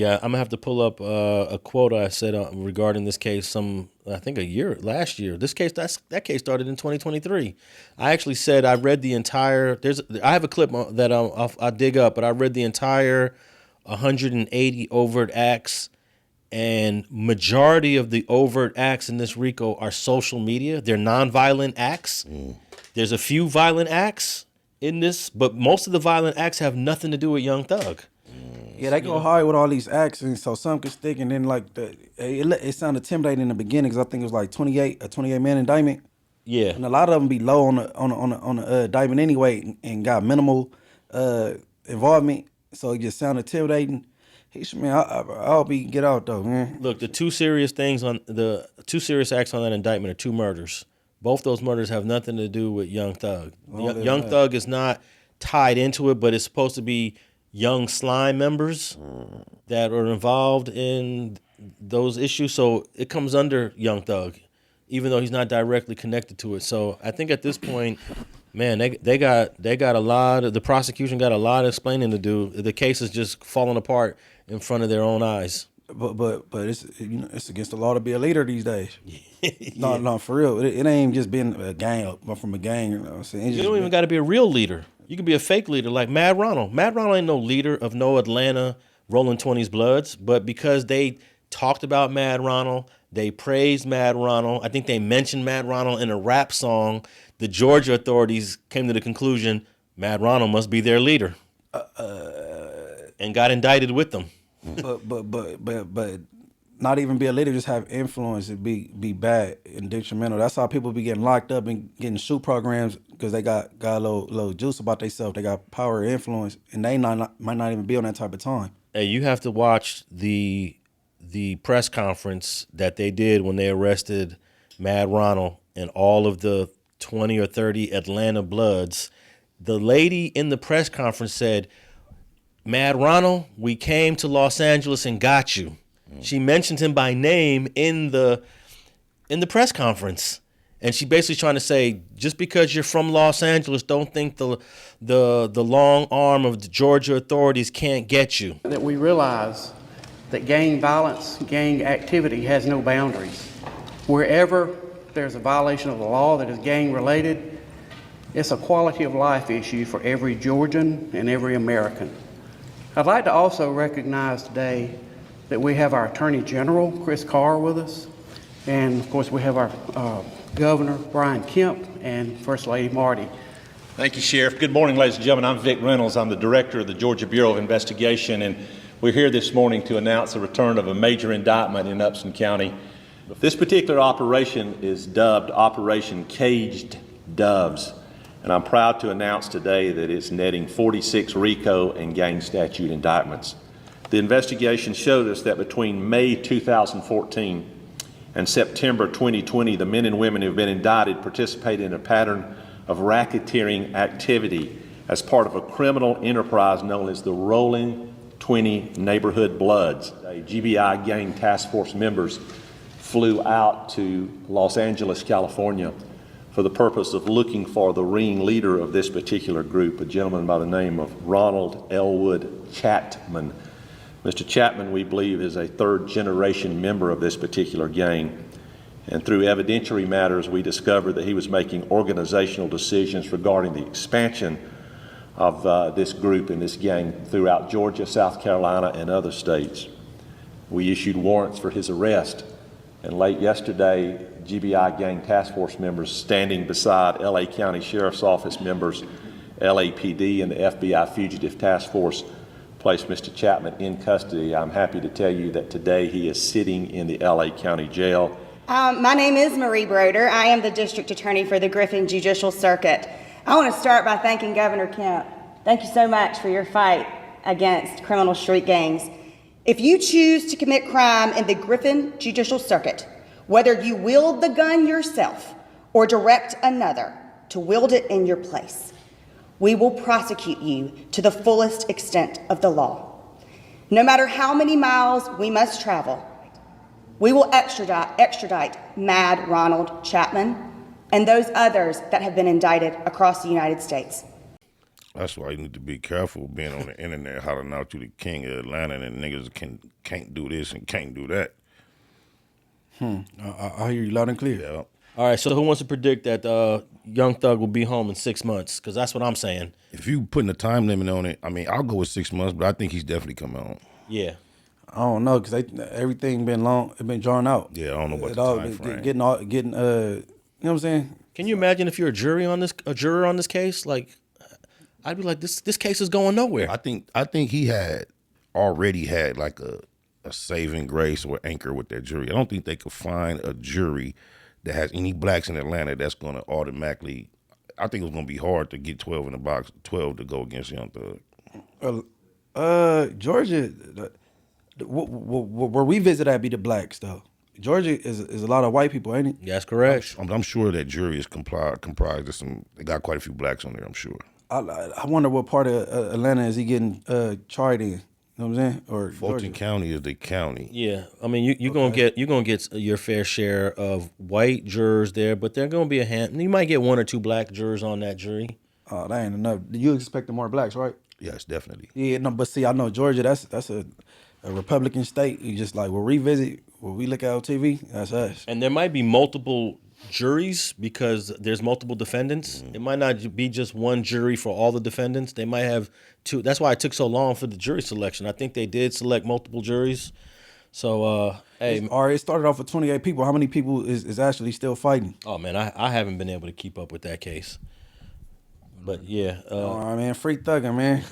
Yeah, I'm gonna have to pull up a quote I said regarding this case. Last year. This case, that case started in 2023. I actually said I read the entire. I have a clip that I'll dig up, but I read the entire 180 overt acts, and majority of the overt acts in this RICO are social media. They're nonviolent acts. There's a few violent acts in this, but most of the violent acts have nothing to do with Young Thug. Yeah, they go hard with all these acts, and so some can stick, and then like it sounded intimidating in the beginning because I think it was like 28 man indictment. Yeah, and a lot of them be low on the indictment anyway, and got minimal involvement, so it just sounded intimidating. I hope he can get out though, man. Look, the two serious acts on that indictment are 2 murders. Both those murders have nothing to do with Young Thug. Young Thug is not tied into it, but it's supposed to be Young Slime members that are involved in those issues. So it comes under Young Thug, even though he's not directly connected to it. So I think at this point, man, they got a lot of, the prosecution got a lot of explaining to do. The case is just falling apart in front of their own eyes. But it's it's against the law to be a leader these days. Yeah. No, for real. It ain't just being a gang from a gang. You know what I'm saying? You don't even got to be a real leader. You could be a fake leader like Madd Ronald. Madd Ronald ain't no leader of no Atlanta Rolling 20s Bloods, but because they talked about Madd Ronald, they praised Madd Ronald. I think they mentioned Madd Ronald in a rap song. The Georgia authorities came to the conclusion Madd Ronald must be their leader, and got indicted with them. But not even be a leader, just have influence and be bad and detrimental. That's how people be getting locked up and getting shoot programs, because they got a little juice about themselves. They got power or influence, and they might not even be on that type of time. Hey, you have to watch the press conference that they did when they arrested Madd Ronald and all of the 20 or 30 Atlanta Bloods. The lady in the press conference said, Madd Ronald, we came to Los Angeles and got you. She mentioned him by name in the press conference. And she basically trying to say, just because you're from Los Angeles, don't think the long arm of the Georgia authorities can't get you. That we realize that gang violence, gang activity has no boundaries. Wherever there's a violation of the law that is gang related, it's a quality of life issue for every Georgian and every American. I'd like to also recognize today that we have our Attorney General, Chris Carr, with us. And of course we have our Governor, Brian Kemp, and First Lady Marty. Thank you, Sheriff. Good morning, ladies and gentlemen. I'm Vic Reynolds. I'm the Director of the Georgia Bureau of Investigation, and we're here this morning to announce the return of a major indictment in Upson County. This particular operation is dubbed Operation Caged Doves, and I'm proud to announce today that it's netting 46 RICO and gang statute indictments. The investigation showed us that between May 2014 and September 2020, the men and women who have been indicted participated in a pattern of racketeering activity as part of a criminal enterprise known as the Rolling 20 Neighborhood Bloods. GBI gang task force members flew out to Los Angeles, California, for the purpose of looking for the ring leader of this particular group, a gentleman by the name of Ronald Elwood Chapman. Mr. Chapman, we believe, is a third-generation member of this particular gang. And through evidentiary matters, we discovered that he was making organizational decisions regarding the expansion of this group and this gang throughout Georgia, South Carolina, and other states. We issued warrants for his arrest. And late yesterday, GBI gang task force members standing beside LA County Sheriff's Office members, LAPD, and the FBI Fugitive Task Force placed Mr. Chapman in custody. I'm happy to tell you that today he is sitting in the LA County Jail. My name is Marie Broder. I am the District Attorney for the Griffin Judicial Circuit. I want to start by thanking Governor Kemp. Thank you so much for your fight against criminal street gangs. If you choose to commit crime in the Griffin Judicial Circuit, whether you wield the gun yourself or direct another to wield it in your place, we will prosecute you to the fullest extent of the law. No matter how many miles we must travel, we will extradite Madd Ronald Chapman and those others that have been indicted across the United States. That's why you need to be careful being on the internet hollering out you the king of Atlanta and niggas can't do this and can't do that. I hear you loud and clear. Yeah. All right, so who wants to predict that Young Thug will be home in 6 months? Because that's what I'm saying. If you putting a time limit on it, I mean, I'll go with 6 months, but I think he's definitely coming home. Yeah. I don't know because everything been long, it been drawn out. Yeah, I don't know what It the all time frame. getting you know what I'm saying? Can you imagine if you're a juror on this case? Like, I'd be like, this case is going nowhere. I think he had already had like a saving grace or anchor with that jury. I don't think they could find a jury that has any blacks in Atlanta that's going to automatically. I think it's going to be hard to get 12 in the box, 12 to go against Young Thug. Georgia, where we visit at be the blacks though. Georgia is a lot of white people, ain't it? That's correct. I'm sure that jury is comprised of some. They got quite a few blacks on there. I'm sure. I wonder what part of Atlanta is he getting tried in. You know what I'm saying? Or Fulton Georgia. County is the county. Yeah, I mean, you're gonna get your fair share of white jurors there, but there gonna be a hand. You might get 1 or 2 black jurors on that jury. Oh, that ain't enough. You expecting more blacks, right? Yes, definitely. Yeah, no, but see, I know Georgia. That's a Republican state. You just like when we visit, when we look at on TV, that's us. And there might be multiple juries because there's multiple defendants. It might not be just one jury for all the defendants. They might have 2. That's why it took so long for the jury selection. I think they did select multiple juries. So, hey. All right, it started off with 28 people. How many people is actually still fighting? Oh, man, I haven't been able to keep up with that case. But, yeah. All right, man, free thugging, man.